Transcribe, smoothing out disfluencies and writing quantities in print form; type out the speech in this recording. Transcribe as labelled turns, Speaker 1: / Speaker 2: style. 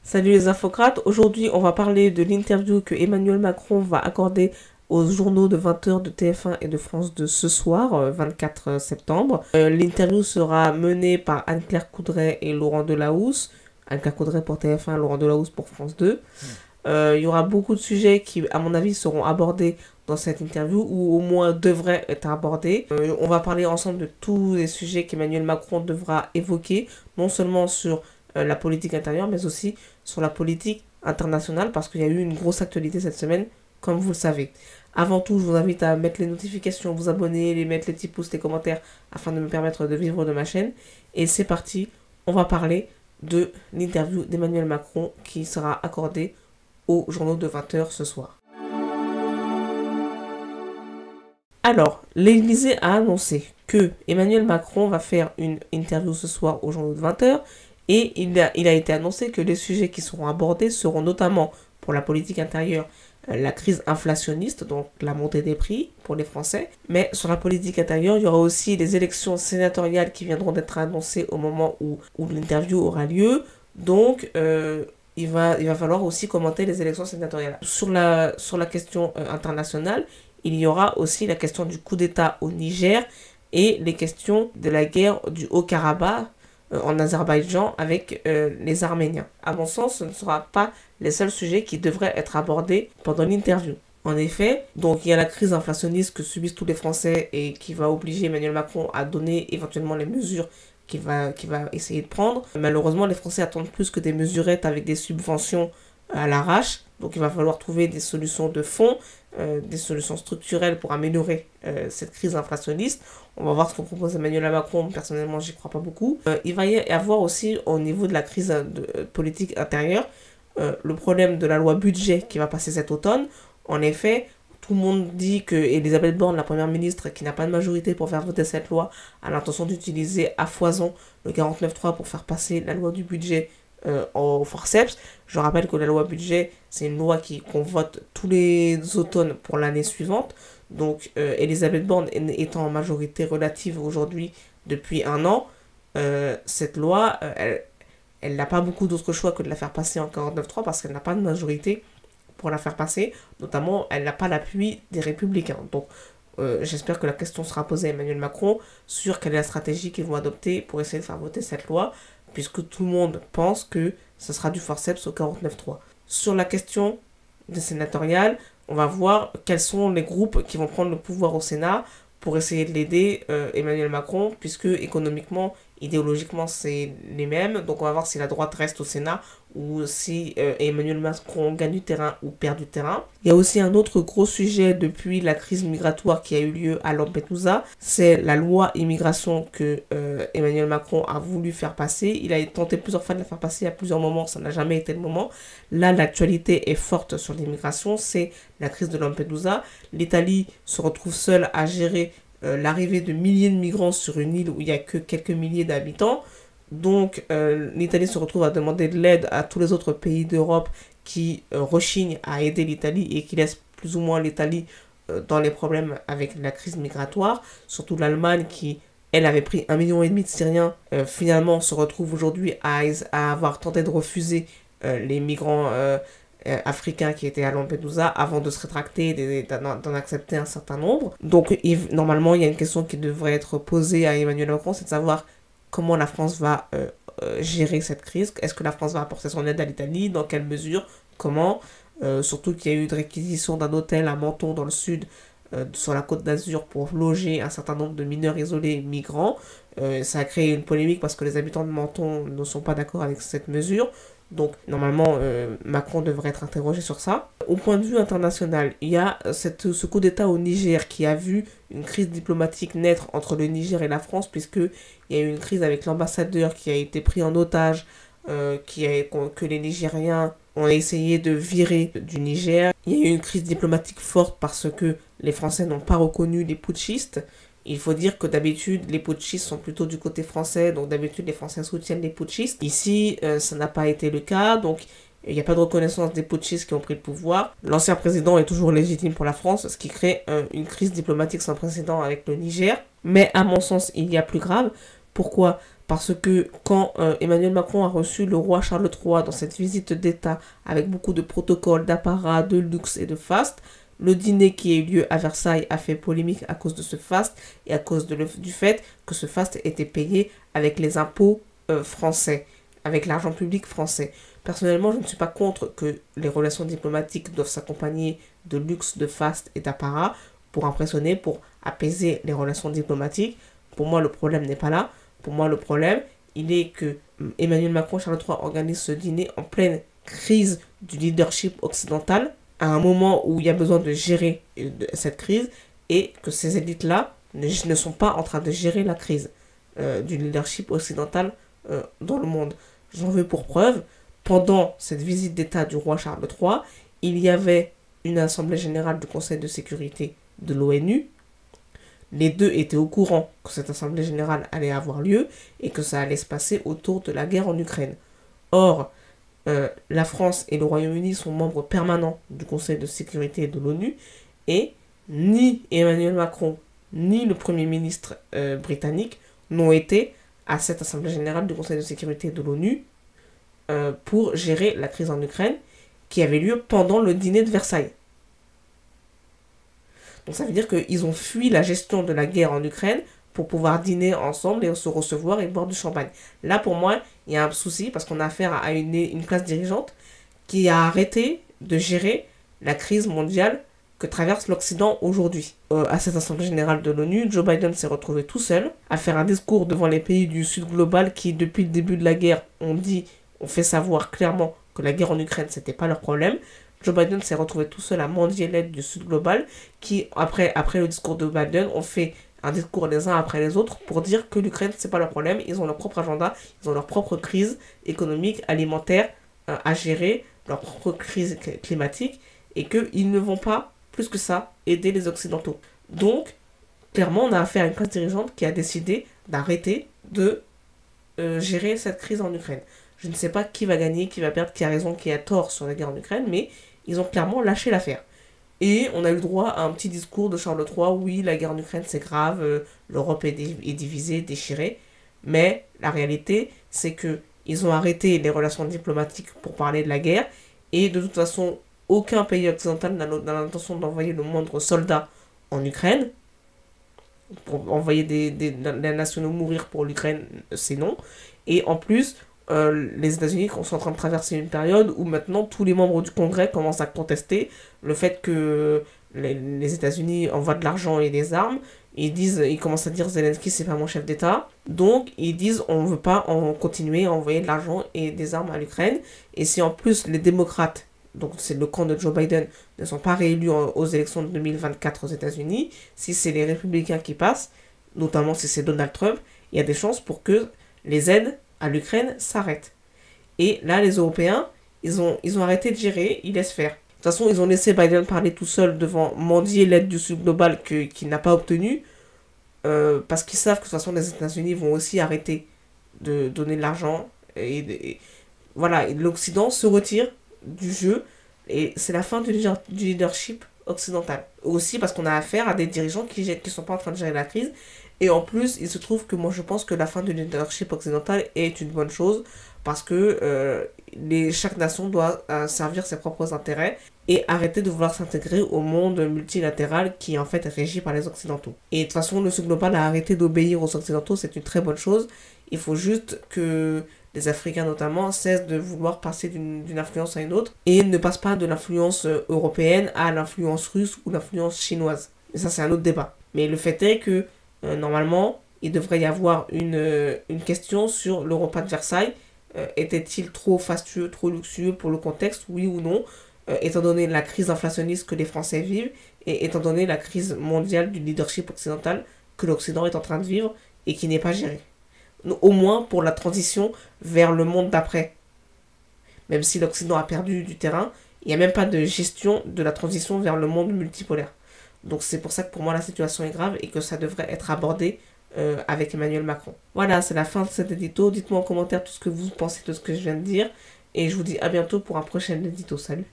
Speaker 1: Salut les infocrates, aujourd'hui on va parler de l'interview que Emmanuel Macron va accorder aux journaux de 20h de TF1 et de France 2 ce soir, 24 septembre. L'interview sera menée par Anne-Claire Coudray et Laurent Delahousse. Anne-Claire Coudray pour TF1, Laurent Delahousse pour France 2. Il y aura beaucoup de sujets qui, à mon avis, seront abordés dans cette interview, ou au moins devraient être abordés. On va parler ensemble de tous les sujets qu'Emmanuel Macron devra évoquer, non seulement sur la politique intérieure, mais aussi sur la politique internationale, parce qu'il y a eu une grosse actualité cette semaine, comme vous le savez. Avant tout, je vous invite à mettre les notifications, vous abonner, mettre les petits pouces, les commentaires, afin de me permettre de vivre de ma chaîne. Et c'est parti, on va parler de l'interview d'Emmanuel Macron qui sera accordée aux journaux de 20h ce soir. Alors, l'Élysée a annoncé que Emmanuel Macron va faire une interview ce soir aux journaux de 20h, et il a été annoncé que les sujets qui seront abordés seront notamment, pour la politique intérieure, la crise inflationniste, donc la montée des prix pour les Français. Mais sur la politique intérieure, il y aura aussi les élections sénatoriales qui viendront d'être annoncées au moment où l'interview aura lieu. Donc, il va falloir aussi commenter les élections sénatoriales. Sur la question internationale, il y aura aussi la question du coup d'État au Niger et les questions de la guerre du Haut-Karabakh en Azerbaïdjan avec les Arméniens. À mon sens, ce ne sera pas les seuls sujets qui devraient être abordés pendant l'interview. En effet, donc il y a la crise inflationniste que subissent tous les Français et qui va obliger Emmanuel Macron à donner éventuellement les mesures qu'il va essayer de prendre. Malheureusement, les Français attendent plus que des mesurettes avec des subventions à l'arrache. Donc il va falloir trouver des solutions de fond, des solutions structurelles pour améliorer cette crise inflationniste. On va voir ce qu'on propose Emmanuel Macron. Personnellement, j'y crois pas beaucoup. Il va y avoir aussi, au niveau de la crise politique intérieure, le problème de la loi budget qui va passer cet automne. En effet, tout le monde dit que Elisabeth Borne, la première ministre, qui n'a pas de majorité pour faire voter cette loi, a l'intention d'utiliser à foison le 49.3 pour faire passer la loi du budget au forceps. Je rappelle que la loi budget, c'est une loi qu'on vote tous les automnes pour l'année suivante. Donc, Elisabeth Borne étant en majorité relative aujourd'hui depuis un an, cette loi, elle n'a pas beaucoup d'autres choix que de la faire passer en 49.3 parce qu'elle n'a pas de majorité pour la faire passer. Notamment, elle n'a pas l'appui des Républicains. Donc, j'espère que la question sera posée à Emmanuel Macron sur quelle est la stratégie qu'ils vont adopter pour essayer de faire voter cette loi, puisque tout le monde pense que ce sera du forceps au 49.3. Sur la question des sénatoriales, on va voir quels sont les groupes qui vont prendre le pouvoir au Sénat pour essayer de l'aider Emmanuel Macron, puisque économiquement, idéologiquement, c'est les mêmes. Donc on va voir si la droite reste au Sénat ou si Emmanuel Macron gagne du terrain ou perd du terrain. Il y a aussi un autre gros sujet depuis la crise migratoire qui a eu lieu à Lampedusa. C'est la loi immigration que Emmanuel Macron a voulu faire passer. Il a tenté plusieurs fois de la faire passer à plusieurs moments, ça n'a jamais été le moment. Là, l'actualité est forte sur l'immigration, c'est la crise de Lampedusa. L'Italie se retrouve seule à gérer l'arrivée de milliers de migrants sur une île où il n'y a que quelques milliers d'habitants. Donc l'Italie se retrouve à demander de l'aide à tous les autres pays d'Europe qui rechignent à aider l'Italie et qui laissent plus ou moins l'Italie dans les problèmes avec la crise migratoire. Surtout l'Allemagne qui, elle, avait pris 1,5 million de Syriens, finalement se retrouve aujourd'hui à avoir tenté de refuser les migrants africains qui étaient à Lampedusa avant de se rétracter, d'en accepter un certain nombre. Donc normalement, il y a une question qui devrait être posée à Emmanuel Macron, c'est de savoir comment la France va gérer cette crise. Est-ce que la France va apporter son aide à l'Italie? Dans quelle mesure? Comment? Surtout qu'il y a eu une réquisition d'un hôtel à Menton dans le sud, sur la côte d'Azur, pour loger un certain nombre de mineurs isolés migrants. Ça a créé une polémique parce que les habitants de Menton ne sont pas d'accord avec cette mesure. Donc, normalement, Macron devrait être interrogé sur ça. Au point de vue international, il y a ce coup d'État au Niger qui a vu une crise diplomatique naître entre le Niger et la France, puisqu'il y a eu une crise avec l'ambassadeur qui a été pris en otage, que les Nigériens ont essayé de virer du Niger. Il y a eu une crise diplomatique forte parce que les Français n'ont pas reconnu les putschistes. Il faut dire que d'habitude, les putschistes sont plutôt du côté français, donc d'habitude, les Français soutiennent les putschistes. Ici, ça n'a pas été le cas, donc il n'y a pas de reconnaissance des putschistes qui ont pris le pouvoir. L'ancien président est toujours légitime pour la France, ce qui crée une crise diplomatique sans précédent avec le Niger. Mais à mon sens, il y a plus grave. Pourquoi ? Parce que quand Emmanuel Macron a reçu le roi Charles III dans cette visite d'État avec beaucoup de protocoles, d'apparat, de luxe et de faste, le dîner qui a eu lieu à Versailles a fait polémique à cause de ce faste et à cause du fait que ce faste était payé avec les impôts français, avec l'argent public français. Personnellement, je ne suis pas contre que les relations diplomatiques doivent s'accompagner de luxe, de faste et d'apparat pour impressionner, pour apaiser les relations diplomatiques. Pour moi, le problème n'est pas là. Pour moi, le problème, il est que Emmanuel Macron et Charles III organisent ce dîner en pleine crise du leadership occidental, à un moment où il y a besoin de gérer cette crise, et que ces élites-là ne sont pas en train de gérer la crise du leadership occidental dans le monde. J'en veux pour preuve, pendant cette visite d'État du roi Charles III, il y avait une assemblée générale du Conseil de sécurité de l'ONU. Les deux étaient au courant que cette assemblée générale allait avoir lieu et que ça allait se passer autour de la guerre en Ukraine. Or, la France et le Royaume-Uni sont membres permanents du Conseil de sécurité de l'ONU et ni Emmanuel Macron ni le Premier ministre britannique n'ont été à cette assemblée générale du Conseil de sécurité de l'ONU pour gérer la crise en Ukraine qui avait lieu pendant le dîner de Versailles. Donc ça veut dire qu'ils ont fui la gestion de la guerre en Ukraine pour pouvoir dîner ensemble et se recevoir et boire du champagne. Là, pour moi, il y a un souci parce qu'on a affaire à une classe dirigeante qui a arrêté de gérer la crise mondiale que traverse l'Occident aujourd'hui. À cette Assemblée générale de l'ONU, Joe Biden s'est retrouvé tout seul à faire un discours devant les pays du Sud global qui, depuis le début de la guerre, ont fait savoir clairement que la guerre en Ukraine, c'était pas leur problème. Joe Biden s'est retrouvé tout seul à mendier l'aide du Sud global qui, après le discours de Biden, ont fait un discours les uns après les autres pour dire que l'Ukraine, c'est pas leur problème, ils ont leur propre agenda, ils ont leur propre crise économique, alimentaire à gérer, leur propre crise climatique, et qu'ils ne vont pas, plus que ça, aider les Occidentaux. Donc, clairement, on a affaire à une classe dirigeante qui a décidé d'arrêter de gérer cette crise en Ukraine. Je ne sais pas qui va gagner, qui va perdre, qui a raison, qui a tort sur la guerre en Ukraine, mais ils ont clairement lâché l'affaire. Et on a eu le droit à un petit discours de Charles III, oui, la guerre en Ukraine c'est grave, l'Europe est divisée, déchirée, mais la réalité c'est que ils ont arrêté les relations diplomatiques pour parler de la guerre, et de toute façon, aucun pays occidental n'a l'intention d'envoyer le moindre soldat en Ukraine. Pour envoyer des nationaux mourir pour l'Ukraine, c'est non. Et en plus, les États-Unis sont en train de traverser une période où maintenant tous les membres du Congrès commencent à contester le fait que les États-Unis envoient de l'argent et des armes. Ils commencent à dire Zelensky c'est pas mon chef d'État. Donc ils disent on veut pas continuer à envoyer de l'argent et des armes à l'Ukraine. Et si en plus les démocrates, donc c'est le camp de Joe Biden, ne sont pas réélus aux élections de 2024 aux États-Unis, si c'est les républicains qui passent, notamment si c'est Donald Trump, il y a des chances pour que les aides à l'Ukraine s'arrêtent. Et là, les Européens, ils ont arrêté de gérer, ils laissent faire. De toute façon, ils ont laissé Biden parler tout seul devant mendier l'aide du Sud global qu'il n'a pas obtenue, parce qu'ils savent que de toute façon, les États-Unis vont aussi arrêter de donner de l'argent. Et voilà, l'Occident se retire du jeu, et c'est la fin du leadership occidental. Aussi parce qu'on a affaire à des dirigeants qui ne sont pas en train de gérer la crise. Et en plus, il se trouve que moi je pense que la fin du leadership occidental est une bonne chose parce que chaque nation doit servir ses propres intérêts et arrêter de vouloir s'intégrer au monde multilatéral qui est en fait régi par les Occidentaux. Et de toute façon, le Sud global a arrêté d'obéir aux Occidentaux, c'est une très bonne chose. Il faut juste que les Africains notamment cessent de vouloir passer d'une influence à une autre et ne passent pas de l'influence européenne à l'influence russe ou l'influence chinoise. Et ça, c'est un autre débat. Mais le fait est que normalement, il devrait y avoir une question sur le repas de Versailles. Était-il trop fastueux, trop luxueux pour le contexte, oui ou non, étant donné la crise inflationniste que les Français vivent et étant donné la crise mondiale du leadership occidental que l'Occident est en train de vivre et qui n'est pas gérée. Au moins pour la transition vers le monde d'après. Même si l'Occident a perdu du terrain, il n'y a même pas de gestion de la transition vers le monde multipolaire. Donc c'est pour ça que pour moi la situation est grave et que ça devrait être abordé avec Emmanuel Macron. Voilà, c'est la fin de cet édito. Dites-moi en commentaire tout ce que vous pensez de ce que je viens de dire. Et je vous dis à bientôt pour un prochain édito. Salut!